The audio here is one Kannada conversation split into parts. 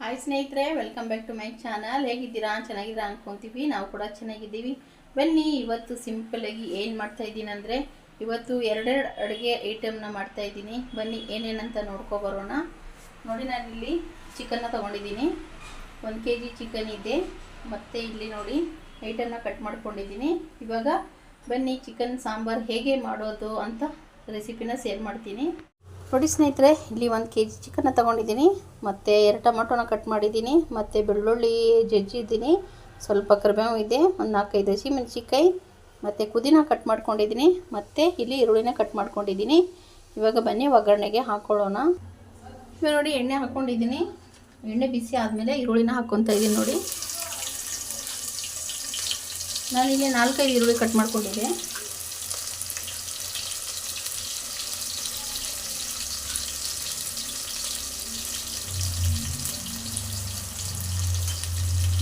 ಹಾಯ್ ಸ್ನೇಹಿತರೆ, welcome back to my channel. ಹೇಗಿದ್ದೀರಾ? ಚೆನ್ನಾಗಿದ್ದೀರಾ ಅನ್ಕೊತೀವಿ. ನಾವು ಕೂಡ ಚೆನ್ನಾಗಿದ್ದೀವಿ. ಬನ್ನಿ, ಇವತ್ತು ಸಿಂಪಲ್ಲಾಗಿ ಏನು ಮಾಡ್ತಾಯಿದ್ದೀನಿ ಅಂದರೆ, ಇವತ್ತು ಎರಡೆರಡು ಅಡುಗೆ ಐಟಮ್ನ ಮಾಡ್ತಾಯಿದ್ದೀನಿ. ಬನ್ನಿ ಏನೇನಂತ ನೋಡ್ಕೊಬರೋಣ. ನೋಡಿ, ನಾನಿಲ್ಲಿ ಚಿಕನ್ನ ತೊಗೊಂಡಿದ್ದೀನಿ. 1 kg ಚಿಕನ್ ಇದೆ. ಮತ್ತು ಇಲ್ಲಿ ನೋಡಿ ಐಟಮ್ನ ಕಟ್ ಮಾಡ್ಕೊಂಡಿದ್ದೀನಿ. ಇವಾಗ ಬನ್ನಿ ಚಿಕನ್ ಸಾಂಬಾರು ಹೇಗೆ ಮಾಡೋದು ಅಂತ ರೆಸಿಪಿನ ಶೇರ್ ಮಾಡ್ತೀನಿ. ನೋಡಿ ಸ್ನೇಹಿತರೆ, ಇಲ್ಲಿ 1 kg ಚಿಕನ್ನ ತೊಗೊಂಡಿದ್ದೀನಿ. ಮತ್ತು 2 ಟೊಮೊಟೊನ ಕಟ್ ಮಾಡಿದ್ದೀನಿ. ಮತ್ತು ಬೆಳ್ಳುಳ್ಳಿ ಜಜ್ಜಿದ್ದೀನಿ. ಸ್ವಲ್ಪ ಕರಿಬೇವು ಇದೆ. ಒಂದು 4-5 ಹಸಿಮೆಣಸಿನ್ಕಾಯಿ ಮತ್ತು ಪುದೀನ ಕಟ್ ಮಾಡ್ಕೊಂಡಿದ್ದೀನಿ. ಮತ್ತು ಇಲ್ಲಿ ಈರುಳ್ಳಿನ ಕಟ್ ಮಾಡ್ಕೊಂಡಿದ್ದೀನಿ. ಇವಾಗ ಬನ್ನಿ ಒಗ್ಗರಣೆಗೆ ಹಾಕ್ಕೊಳ್ಳೋಣ. ಇವಾಗ ನೋಡಿ ಎಣ್ಣೆ ಹಾಕ್ಕೊಂಡಿದ್ದೀನಿ. ಎಣ್ಣೆ ಬಿಸಿ ಆದಮೇಲೆ ಈರುಳ್ಳಿನ ಹಾಕ್ಕೊತಾ ಇದ್ದೀನಿ. ನೋಡಿ, ನಾನಿಲ್ಲಿ 4-5 ಈರುಳ್ಳಿ ಕಟ್ ಮಾಡ್ಕೊಂಡಿದ್ದೆ.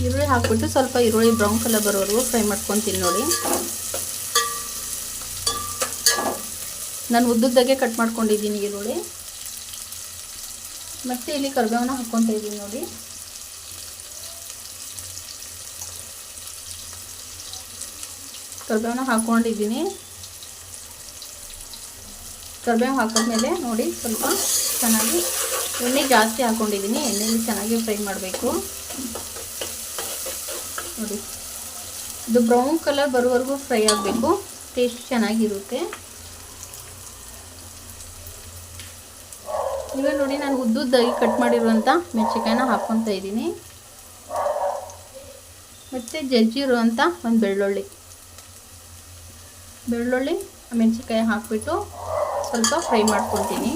ಈರುಳ್ಳಿ ಹಾಕ್ಬಿಟ್ಟು ಸ್ವಲ್ಪ ಈರುಳ್ಳಿ ಬ್ರೌನ್ ಕಲರ್ ಬರೋವರೆಗೂ ಫ್ರೈ ಮಾಡ್ಕೊತೀನಿ. ನೋಡಿ, ನಾನು ಉದ್ದುದ್ದಾಗೆ ಕಟ್ ಮಾಡ್ಕೊಂಡಿದ್ದೀನಿ ಈರುಳ್ಳಿ. ಮತ್ತು ಇಲ್ಲಿ ಕರಿಬೇವನ್ನ ಹಾಕ್ಕೊತಾ ಇದ್ದೀನಿ. ನೋಡಿ, ಕರಿಬೇವನ್ನ ಹಾಕ್ಕೊಂಡಿದ್ದೀನಿ. ಕರಿಬೇವು ಹಾಕಿದ್ಮೇಲೆ ನೋಡಿ ಸ್ವಲ್ಪ ಚೆನ್ನಾಗಿ ಎಣ್ಣೆ ಜಾಸ್ತಿ ಹಾಕ್ಕೊಂಡಿದ್ದೀನಿ. ಎಣ್ಣೆಯಲ್ಲಿ ಚೆನ್ನಾಗಿ ಫ್ರೈ ಮಾಡಬೇಕು. ನೋಡಿ, ಇದು ಬ್ರೌನ್ ಕಲರ್ ಬರೋವರೆಗೂ ಫ್ರೈ ಆಗಬೇಕು. ಟೇಸ್ಟ್ ಚೆನ್ನಾಗಿರುತ್ತೆ. ಇವಾಗ ನೋಡಿ, ನಾನು ಉದ್ದುದ್ದಾಗಿ ಕಟ್ ಮಾಡಿರುವಂಥ ಮೆಣಸಿನ್ಕಾಯಿನ ಹಾಕ್ಕೊತಾ ಇದ್ದೀನಿ. ಮತ್ತು ಜಜ್ಜಿರುವಂಥ ಒಂದು ಬೆಳ್ಳುಳ್ಳಿ ಮೆಣಸಿನ್ಕಾಯಿ ಹಾಕ್ಬಿಟ್ಟು ಸ್ವಲ್ಪ ಫ್ರೈ ಮಾಡ್ಕೊತೀನಿ.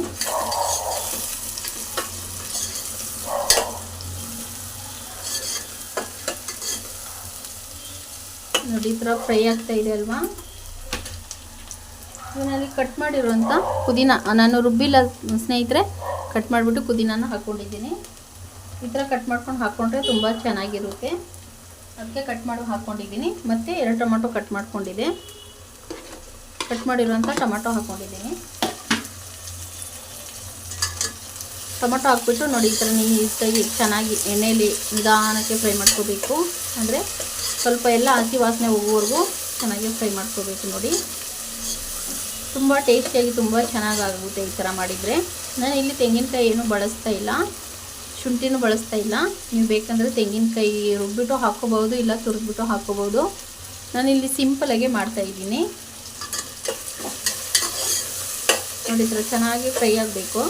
ನೋಡಿ, ಈ ಥರ ಫ್ರೈ ಆಗ್ತಾ ಇದೆ ಅಲ್ವಾ. ಇವನಲ್ಲಿ ಕಟ್ ಮಾಡಿರುವಂಥ ಪುದೀನ, ನಾನು ರುಬ್ಬಿಲ್ಲ ಸ್ನೇಹಿತರೆ, ಕಟ್ ಮಾಡಿಬಿಟ್ಟು ಪುದೀನಾನ ಹಾಕ್ಕೊಂಡಿದ್ದೀನಿ. ಈ ಥರ ಕಟ್ ಮಾಡ್ಕೊಂಡು ಹಾಕ್ಕೊಂಡ್ರೆ ತುಂಬ ಚೆನ್ನಾಗಿರುತ್ತೆ. ಅದಕ್ಕೆ ಕಟ್ ಮಾಡಿ ಹಾಕ್ಕೊಂಡಿದ್ದೀನಿ. ಮತ್ತು 2 ಟೊಮೊಟೊ ಕಟ್ ಮಾಡ್ಕೊಂಡಿದ್ದೆ. ಕಟ್ ಮಾಡಿರುವಂಥ ಟೊಮೊಟೊ ಹಾಕ್ಕೊಂಡಿದ್ದೀನಿ. ಟೊಮೊಟೊ ಹಾಕ್ಬಿಟ್ಟು ನೋಡಿ, ಈ ಥರ ನೀಟಾಗಿ ಚೆನ್ನಾಗಿ ಎಣ್ಣೆಯಲ್ಲಿ ನಿಧಾನಕ್ಕೆ ಫ್ರೈ ಮಾಡ್ಕೋಬೇಕು. ಅಂದರೆ ಸ್ವಲ್ಪ ಎಲ್ಲ ಹಸಿ ವಾಸನೆ ಹೋಗೋವರೆಗೂ ಚೆನ್ನಾಗಿ ಫ್ರೈ ಮಾಡ್ಕೋಬೇಕು. ನೋಡಿ, ತುಂಬ ಟೇಸ್ಟಿಯಾಗಿ ತುಂಬ ಚೆನ್ನಾಗಾಗುತ್ತೆ ಈ ಥರ ಮಾಡಿದರೆ. ನಾನು ಇಲ್ಲಿ ತೆಂಗಿನಕಾಯಿ ಏನು ಬಳಸ್ತಾ ಇಲ್ಲ, ಶುಂಠಿನೂ ಬಳಸ್ತಾ ಇಲ್ಲ. ನೀವು ಬೇಕಂದರೆ ತೆಂಗಿನಕಾಯಿ ರುಬ್ಬಿಟ್ಟು ಹಾಕ್ಕೋಬೋದು, ಇಲ್ಲ ತುರಿದ್ಬಿಟ್ಟು ಹಾಕ್ಕೋಬೋದು. ನಾನಿಲ್ಲಿ ಸಿಂಪಲಾಗಿ ಮಾಡ್ತಾಯಿದ್ದೀನಿ. ನೋಡಿ, ಈ ಥರ ಚೆನ್ನಾಗಿ ಫ್ರೈ ಆಗಬೇಕು.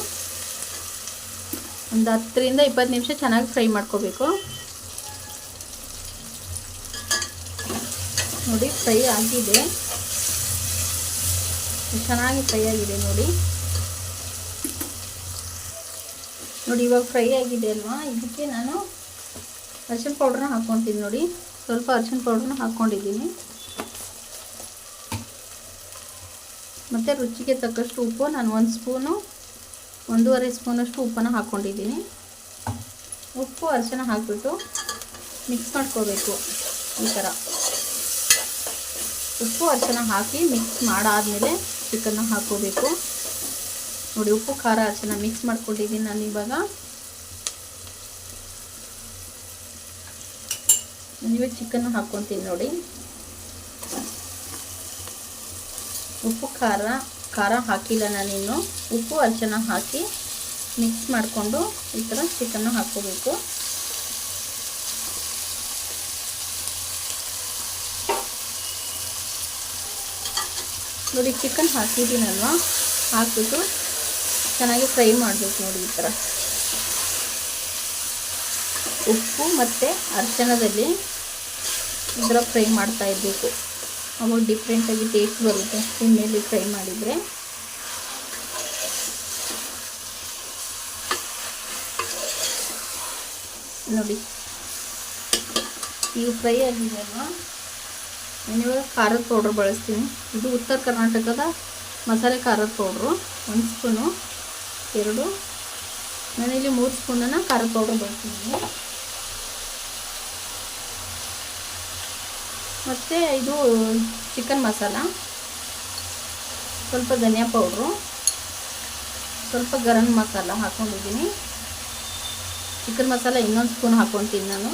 ಒಂದು 10ರಿಂದ 20 ನಿಮಿಷ ಚೆನ್ನಾಗಿ ಫ್ರೈ ಮಾಡ್ಕೋಬೇಕು. ನೋಡಿ, ಫ್ರೈ ಆಗಿದೆ, ಚೆನ್ನಾಗಿ ಫ್ರೈ ಆಗಿದೆ. ನೋಡಿ, ಇವಾಗ ಫ್ರೈ ಆಗಿದೆ ಅಲ್ವಾ. ಇದಕ್ಕೆ ನಾನು ಅರಿಶಿನ ಪೌಡ್ರನ್ನ ಹಾಕ್ಕೊತೀನಿ. ನೋಡಿ, ಸ್ವಲ್ಪ ಅರಿಶಿನ ಪೌಡ್ರನ್ನ ಹಾಕ್ಕೊಂಡಿದ್ದೀನಿ. ಮತ್ತು ರುಚಿಗೆ ತಕ್ಕಷ್ಟು ಉಪ್ಪು, ನಾನು 1 ಸ್ಪೂನು 1.5 ಸ್ಪೂನಷ್ಟು ಉಪ್ಪನ್ನು ಹಾಕ್ಕೊಂಡಿದ್ದೀನಿ. ಉಪ್ಪು ಅರಿಶಿನ ಹಾಕಿಬಿಟ್ಟು ಮಿಕ್ಸ್ ಮಾಡ್ಕೋಬೇಕು. ಈ ಥರ ಉಪ್ಪು ಅರಿಶಿನ ಹಾಕಿ ಮಿಕ್ಸ್ ಮಾಡಾದಮೇಲೆ ಚಿಕನ್ನ ಹಾಕ್ಕೋಬೇಕು. ನೋಡಿ, ಉಪ್ಪು ಖಾರ ಅರಿಶಿನ ಮಿಕ್ಸ್ ಮಾಡ್ಕೊಂಡಿದ್ದೀನಿ ನಾನು. ಇವಾಗ ಚಿಕನ್ನ ಹಾಕ್ಕೊತೀನಿ. ನೋಡಿ, ಉಪ್ಪು ಖಾರ ಹಾಕಿಲ್ಲ ನಾನಿನ್ನು. ಉಪ್ಪು ಅರಿಶಿನ ಹಾಕಿ ಮಿಕ್ಸ್ ಮಾಡಿಕೊಂಡು ಈ ಥರ ಚಿಕನ್ನ ಹಾಕ್ಕೋಬೇಕು. ನೋಡಿ, ಚಿಕನ್ ಹಾಕಿದ್ದೀನಲ್ವ, ಹಾಕಿಬಿಟ್ಟು ಚೆನ್ನಾಗಿ ಫ್ರೈ ಮಾಡಬೇಕು. ನೋಡಿ, ಈ ಥರ ಉಪ್ಪು ಮತ್ತು ಅರಿಶಿಣದಲ್ಲಿ ಈ ಥರ ಫ್ರೈ ಮಾಡ್ತಾ ಇರಬೇಕು. ಅವಾಗ ಡಿಫ್ರೆಂಟಾಗಿ ಟೇಸ್ಟ್ ಬರುತ್ತೆ ಎಣ್ಣೆಯಲ್ಲಿ ಫ್ರೈ ಮಾಡಿದರೆ. ನೋಡಿ, ಈಗ ಫ್ರೈ ಆಗಿದೆ ಅಲ್ವಾ. ಇವಾಗ ಖಾರದ ಪೌಡ್ರ್ ಬಳಸ್ತೀನಿ. ಇದು ಉತ್ತರ ಕರ್ನಾಟಕದ ಮಸಾಲೆ ಖಾರದ ಪೌಡ್ರು. 1 ಸ್ಪೂನು 2, ನಾನಿಲ್ಲಿ 3 ಸ್ಪೂನನ್ನು ಖಾರದ ಪೌಡ್ರ್ ಬಳಸ್ತೀನಿ. ಮತ್ತು ಇದು ಚಿಕನ್ ಮಸಾಲ, ಸ್ವಲ್ಪ ಧನಿಯಾ ಪೌಡ್ರು, ಸ್ವಲ್ಪ ಗರಂ ಮಸಾಲ ಹಾಕ್ಕೊಂಡಿದ್ದೀನಿ. ಚಿಕನ್ ಮಸಾಲ ಇನ್ನೊಂದು ಸ್ಪೂನ್ ಹಾಕ್ಕೊತೀನಿ ನಾನು.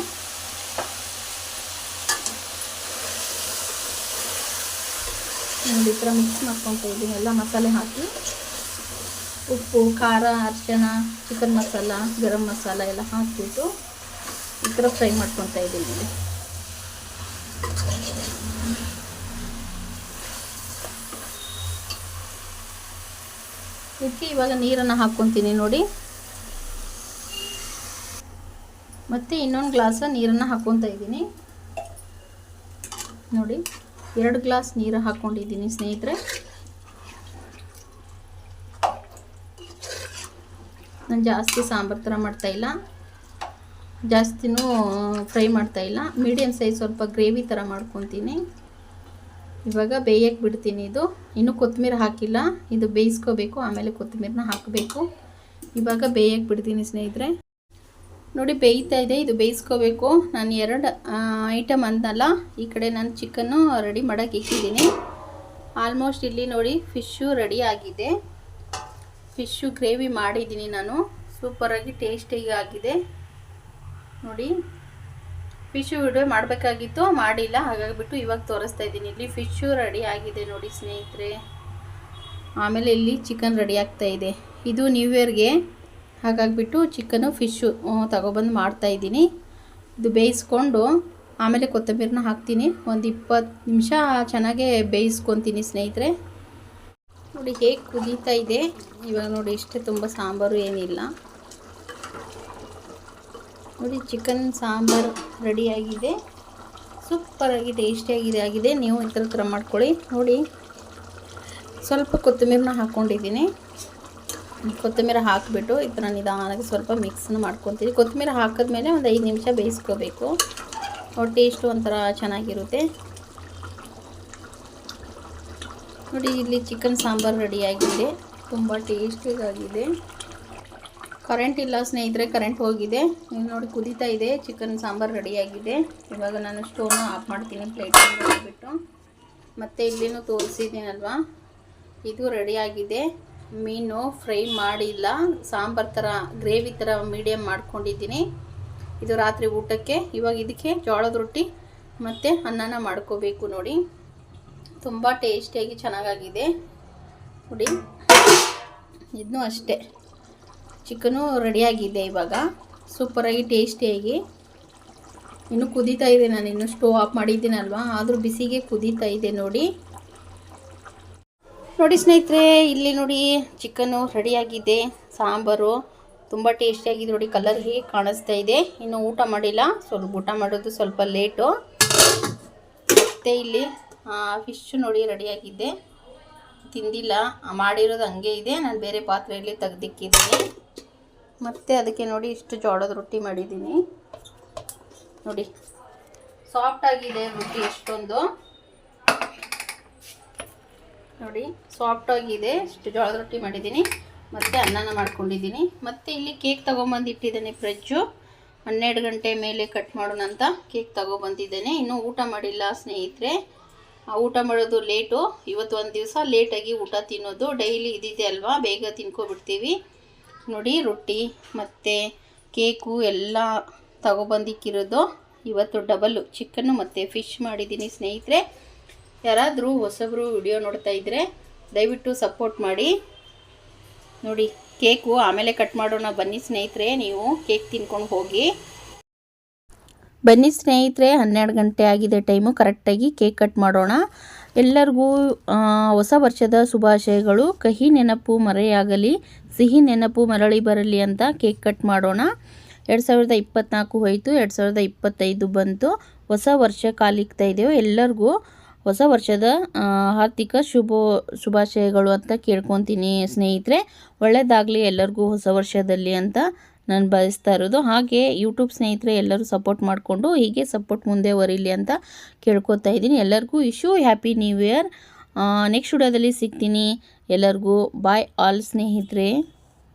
ನೋಡಿ ಈ ಥರ ಮಿಕ್ಸ್ ಮಾಡ್ಕೊತಾ ಇದ್ದೀನಿ ಎಲ್ಲ ಮಸಾಲೆ ಹಾಕಿ. ಉಪ್ಪು, ಖಾರ, ಅರಿಶಿಣ, ಚಿಕನ್ ಮಸಾಲ, ಗರಂ ಮಸಾಲ ಎಲ್ಲ ಹಾಕಿಬಿಟ್ಟು ಈ ಥರ ಫ್ರೈ ಮಾಡ್ಕೊತಾ ಇದ್ದೀನಿ ನೋಡಿ. ಇದಕ್ಕೆ ಇವಾಗ ನೀರನ್ನು ಹಾಕ್ಕೊತೀನಿ ನೋಡಿ. ಮತ್ತು ಇನ್ನೊಂದು ಗ್ಲಾಸ್ ನೀರನ್ನು ಹಾಕ್ಕೊತಾ ಇದ್ದೀನಿ ನೋಡಿ. 2 ಗ್ಲಾಸ್ ನೀರು ಹಾಕ್ಕೊಂಡಿದ್ದೀನಿ ಸ್ನೇಹಿತರೆ. ನಾನು ಜಾಸ್ತಿ ಸಾಂಬಾರು ಥರ ಮಾಡ್ತಾಯಿಲ್ಲ, ಜಾಸ್ತಿನೂ ಫ್ರೈ ಮಾಡ್ತಾಯಿಲ್ಲ. ಮೀಡಿಯಮ್ ಸೈಜ್ ಸ್ವಲ್ಪ ಗ್ರೇವಿ ಥರ ಮಾಡ್ಕೊತೀನಿ. ಇವಾಗ ಬೇಯಕ್ಕೆ ಬಿಡ್ತೀನಿ. ಇದು ಇನ್ನೂ ಕೊತ್ತಂಬರಿ ಹಾಕಿಲ್ಲ, ಇದು ಬೇಯಿಸ್ಕೋಬೇಕು, ಆಮೇಲೆ ಕೊತ್ತಂಬರಿನ ಹಾಕಬೇಕು. ಇವಾಗ ಬೇಯಕ್ಕೆ ಬಿಡ್ತೀನಿ ಸ್ನೇಹಿತರೆ. ನೋಡಿ ಬೇಯ್ತಾ ಇದೆ, ಇದು ಬೇಯಿಸ್ಕೋಬೇಕು. ನಾನು 2 ಐಟಮ್ ಅಂದಲ್ಲ, ಈ ಕಡೆ ನಾನು ಚಿಕನ್ನು ರೆಡಿ ಮಾಡೋಕ್ಕೆ ಇಕ್ಕಿದ್ದೀನಿ. ಆಲ್ಮೋಸ್ಟ್ ಇಲ್ಲಿ ನೋಡಿ ಫಿಶ್ಶು ರೆಡಿ ಆಗಿದೆ. ಫಿಶ್ಶು ಗ್ರೇವಿ ಮಾಡಿದ್ದೀನಿ ನಾನು, ಸೂಪರಾಗಿ ಟೇಸ್ಟಿಯಾಗಿ ಆಗಿದೆ ನೋಡಿ. ಫಿಶ್ಶು ವಿಡಿಯೋ ಮಾಡಬೇಕಾಗಿತ್ತು, ಮಾಡಿಲ್ಲ, ಹಾಗಾಗಿಬಿಟ್ಟು ಇವಾಗ ತೋರಿಸ್ತಾ ಇದ್ದೀನಿ. ಇಲ್ಲಿ ಫಿಶ್ಶು ರೆಡಿ ಆಗಿದೆ ನೋಡಿ ಸ್ನೇಹಿತರೆ. ಆಮೇಲೆ ಇಲ್ಲಿ ಚಿಕನ್ ರೆಡಿ ಆಗ್ತಾ ಇದೆ. ಇದು ನ್ಯೂ ಇಯರ್ಗೆ, ಹಾಗಾಗಿಬಿಟ್ಟು ಚಿಕನ್ನು ಫಿಶ್ಶು ತಗೊಬಂದು ಮಾಡ್ತಾಯಿದ್ದೀನಿ. ಇದು ಬೇಯಿಸ್ಕೊಂಡು ಆಮೇಲೆ ಕೊತ್ತಂಬರಿನ ಹಾಕ್ತೀನಿ. ಒಂದು 20 ನಿಮಿಷ ಚೆನ್ನಾಗೇ ಬೇಯಿಸ್ಕೊತೀನಿ ಸ್ನೇಹಿತರೆ. ನೋಡಿ ಹೇಗೆ ಕುದೀತಾ ಇದೆ ಇವಾಗ ನೋಡಿ. ಇಷ್ಟೇ, ತುಂಬ ಸಾಂಬಾರು ಏನಿಲ್ಲ ನೋಡಿ. ಚಿಕನ್ ಸಾಂಬಾರು ರೆಡಿಯಾಗಿದೆ, ಸೂಪರಾಗಿ ಟೇಸ್ಟಿಯಾಗಿದೆ ಆಗಿದೆ. ನೀವು ಈ ಥರ ಮಾಡ್ಕೊಳ್ಳಿ ನೋಡಿ. ಸ್ವಲ್ಪ ಕೊತ್ತಂಬರಿನ ಹಾಕ್ಕೊಂಡಿದ್ದೀನಿ. ಕೊತ್ತಂಬರಿ ಹಾಕಿಬಿಟ್ಟು ಈ ಥರ ನಿಧಾನಕ್ಕೆ ಸ್ವಲ್ಪ ಮಿಕ್ಸನ್ನು ಮಾಡ್ಕೊತೀನಿ. ಕೊತ್ತಂಬರಿ ಹಾಕಿದ್ಮೇಲೆ ಒಂದು 5 ನಿಮಿಷ ಬೇಯಿಸ್ಕೋಬೇಕು. ಟೇಸ್ಟು ಒಂಥರ ಚೆನ್ನಾಗಿರುತ್ತೆ ನೋಡಿ. ಇಲ್ಲಿ ಚಿಕನ್ ಸಾಂಬಾರು ರೆಡಿಯಾಗಿದೆ, ತುಂಬ ಟೇಸ್ಟಿಯಾಗಿದೆ. ಕರೆಂಟ್ ಇಲ್ಲ ಸ್ನೇಹಿತರೆ, ಕರೆಂಟ್ ಹೋಗಿದೆ. ನೋಡಿ ಕುದೀತಾ ಇದೆ, ಚಿಕನ್ ಸಾಂಬಾರು ರೆಡಿಯಾಗಿದೆ. ಇವಾಗ ನಾನು ಸ್ಟೋವ್ನ ಆಫ್ ಮಾಡ್ತೀನಿ, ಪ್ಲೇಟ್ ಮಾಡಿಬಿಟ್ಟು. ಮತ್ತು ಇಲ್ಲಿನೂ ತೋರಿಸಿದ್ದೀನಲ್ವಾ, ಇದು ರೆಡಿಯಾಗಿದೆ. ಮೀನು ಫ್ರೈ ಮಾಡಿಲ್ಲ, ಸಾಂಬಾರು ಥರ ಗ್ರೇವಿ ಥರ ಮೀಡಿಯಮ್ ಮಾಡ್ಕೊಂಡಿದ್ದೀನಿ. ಇದು ರಾತ್ರಿ ಊಟಕ್ಕೆ. ಇವಾಗ ಇದಕ್ಕೆ ಜೋಳದ ರೊಟ್ಟಿ ಮತ್ತು ಅನ್ನನ ಮಾಡ್ಕೋಬೇಕು ನೋಡಿ. ತುಂಬ ಟೇಸ್ಟಿಯಾಗಿ ಚೆನ್ನಾಗಾಗಿದೆ ನೋಡಿ. ಇದನ್ನೂ ಅಷ್ಟೇ, ಚಿಕನು ರೆಡಿಯಾಗಿದೆ ಇವಾಗ, ಸೂಪರಾಗಿ ಟೇಸ್ಟಿಯಾಗಿ. ಇನ್ನೂ ಕುದೀತಾ ಇದೆ, ನಾನು ಇನ್ನೂ ಸ್ಟೋವ್ ಆಫ್ ಮಾಡಿದ್ದೀನಲ್ವ, ಆದರೂ ಬಿಸಿಗೆ ಕುದೀತಾ ಇದೆ ನೋಡಿ. ನೋಡಿ ಸ್ನೇಹಿತರೆ, ಇಲ್ಲಿ ನೋಡಿ ಚಿಕನ್ನು ರೆಡಿಯಾಗಿದೆ, ಸಾಂಬಾರು ತುಂಬ ಟೇಸ್ಟಿಯಾಗಿದೆ ನೋಡಿ. ಕಲರ್ ಹೇಗೆ ಕಾಣಿಸ್ತಾ ಇದೆ. ಇನ್ನೂ ಊಟ ಮಾಡಿಲ್ಲ, ಊಟ ಮಾಡೋದು ಸ್ವಲ್ಪ ಲೇಟು. ಮತ್ತು ಇಲ್ಲಿ ಫಿಶ್ಶು ನೋಡಿ ರೆಡಿಯಾಗಿದೆ, ತಿಂದಿಲ್ಲ, ಮಾಡಿರೋದು ಹಂಗೆ ಇದೆ. ನಾನು ಬೇರೆ ಪಾತ್ರೆಯಲ್ಲಿ ತೆಗೆದಿಕ್ಕಿದ್ದೀನಿ. ಮತ್ತು ಅದಕ್ಕೆ ನೋಡಿ ಇಷ್ಟು ಜೋಳದ ರೊಟ್ಟಿ ಮಾಡಿದ್ದೀನಿ ನೋಡಿ. ಸಾಫ್ಟಾಗಿದೆ ರೊಟ್ಟಿ, ಎಷ್ಟೊಂದು ನೋಡಿ ಸಾಫ್ಟಾಗಿದೆ. ಇಷ್ಟು ಜೋಳದ ರೊಟ್ಟಿ ಮಾಡಿದ್ದೀನಿ, ಮತ್ತು ಅನ್ನನ ಮಾಡ್ಕೊಂಡಿದ್ದೀನಿ. ಮತ್ತು ಇಲ್ಲಿ ಕೇಕ್ ತೊಗೊಂಬಂದು ಇಟ್ಟಿದ್ದೇನೆ ಫ್ರಿಜ್ಜು. 12 ಗಂಟೆ ಮೇಲೆ ಕಟ್ ಮಾಡೋಣ ಅಂತ ಕೇಕ್ ತೊಗೊಬಂದಿದ್ದೇನೆ. ಇನ್ನೂ ಊಟ ಮಾಡಿಲ್ಲ ಸ್ನೇಹಿತರೆ, ಊಟ ಮಾಡೋದು ಲೇಟು. ಇವತ್ತು ಒಂದು ದಿವಸ ಲೇಟಾಗಿ ಊಟ ತಿನ್ನೋದು, ಡೈಲಿ ಇದಿದೆ ಅಲ್ವಾ, ಬೇಗ ತಿನ್ಕೊಬಿಡ್ತೀವಿ ನೋಡಿ. ರೊಟ್ಟಿ ಮತ್ತು ಕೇಕು ಎಲ್ಲ ತಗೊಬಂದಿಕ್ಕಿರೋದು. ಇವತ್ತು ಡಬಲ್ಲು ಚಿಕನ್ನು ಮತ್ತು ಫಿಶ್ ಮಾಡಿದ್ದೀನಿ ಸ್ನೇಹಿತರೆ. ಯಾರಾದರೂ ಹೊಸಬರು ವಿಡಿಯೋ ನೋಡ್ತಾ ಇದ್ದರೆ ದಯವಿಟ್ಟು ಸಪೋರ್ಟ್ ಮಾಡಿ ನೋಡಿ. ಕೇಕು ಆಮೇಲೆ ಕಟ್ ಮಾಡೋಣ ಬನ್ನಿ ಸ್ನೇಹಿತರೆ, ನೀವು ಕೇಕ್ ತಿನ್ಕೊಂಡು ಹೋಗಿ ಬನ್ನಿ ಸ್ನೇಹಿತರೆ. 12 ಗಂಟೆ ಆಗಿದೆ ಟೈಮು, ಕರೆಕ್ಟಾಗಿ ಕೇಕ್ ಕಟ್ ಮಾಡೋಣ. ಎಲ್ಲರಿಗೂ ಹೊಸ ವರ್ಷದ ಶುಭಾಶಯಗಳು. ಕಹಿ ನೆನಪು ಮರೆಯಾಗಲಿ, ಸಿಹಿ ನೆನಪು ಮರಳಿ ಬರಲಿ ಅಂತ ಕೇಕ್ ಕಟ್ ಮಾಡೋಣ. 2024 ಹೋಯಿತು, 2025 ಬಂತು. ಹೊಸ ವರ್ಷ ಕಾಲಿಕ್ತಾ ಇದ್ದೇವೆ. ಎಲ್ಲರಿಗೂ ಹೊಸ ವರ್ಷದ ಆರ್ಥಿಕ ಶುಭಾಶಯಗಳು ಅಂತ ಕೇಳ್ಕೊತೀನಿ ಸ್ನೇಹಿತರೆ. ಒಳ್ಳೆಯದಾಗಲಿ ಎಲ್ಲರಿಗೂ ಹೊಸ ವರ್ಷದಲ್ಲಿ ಅಂತ ನಾನು ಬಯಸ್ತಾ ಇರೋದು. ಹಾಗೆ ಯೂಟ್ಯೂಬ್ ಸ್ನೇಹಿತರೆ ಎಲ್ಲರೂ ಸಪೋರ್ಟ್ ಮಾಡಿಕೊಂಡು ಹೀಗೆ ಸಪೋರ್ಟ್ ಮುಂದೆ ವರೀಲಿ ಅಂತ ಕೇಳ್ಕೊತಾ ಇದ್ದೀನಿ. ಎಲ್ಲರಿಗೂ ಹ್ಯಾಪಿ ನ್ಯೂ ಇಯರ್. ನೆಕ್ಸ್ಟ್ ವಿಡಿಯೋದಲ್ಲಿ ಸಿಗ್ತೀನಿ. ಎಲ್ಲರಿಗೂ ಬಾಯ್ ಆಲ್ ಸ್ನೇಹಿತರೆ.